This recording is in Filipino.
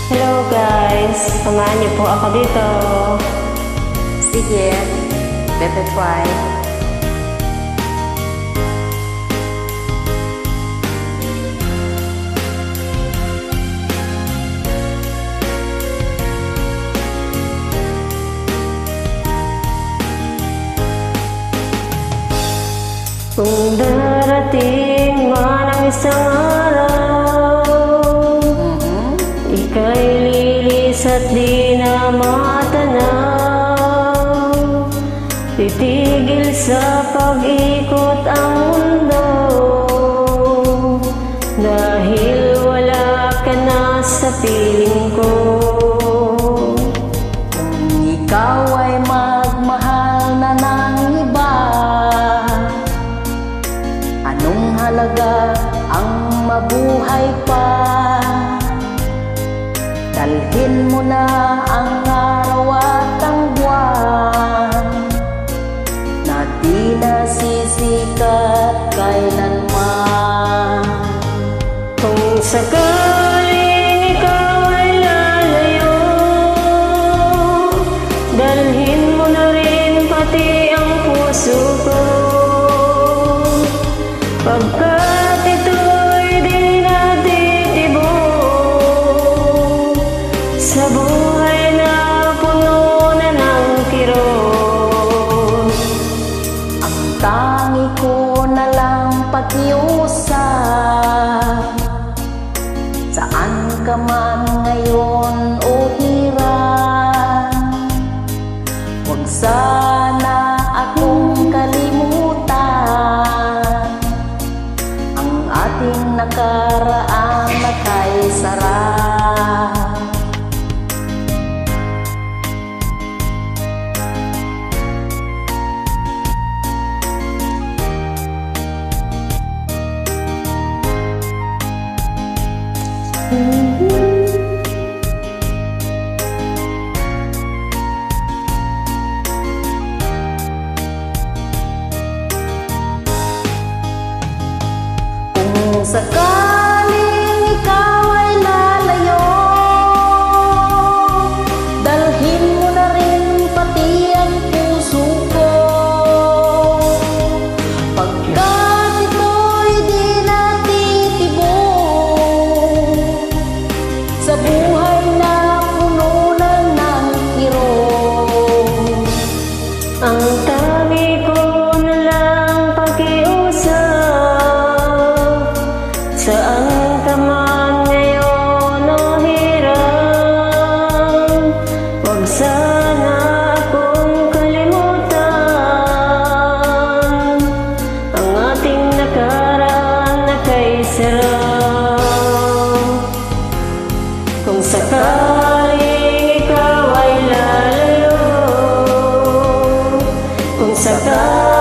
Hello guys, samahan niyo po ako dito. Sige, better try. Kung darating man ang isang araw, ika'y lilis at di na matanaw. Titigil sa pag-ikot ang mundo, dahil wala ka na sa piling ko. Kung ikaw ay magmahal na ng iba, anong halaga ang mabuhay pa? Dalhin mo na ang araw at ang buwan, na di nasisikat kailanman. Kung sakaling ikaw ay lalayo, dalhin mo na rin pati ang puso ko. Pagkat ito'y di natitibok sa buhay na puno na ng kirot. Ang tangi ko na lang pakiusap, saan ka man ngayon o hirap, huwag sana akong kalimutan ang ating nakaraan na kay sarap. Kung sakaling ikaw ay lalayo, dalhin mo na rin pati ang puso ko. Pagkat ito'y di natitibok sa buhay na puno na ng kirot. Ang tangi ko na lang pakiusap, saan ka man ngayon o hirap, huwag sana akong kalimutan ang ating nakaraan na kay sarap. Kung sakaling ikaw ay lalayo, kung sakaling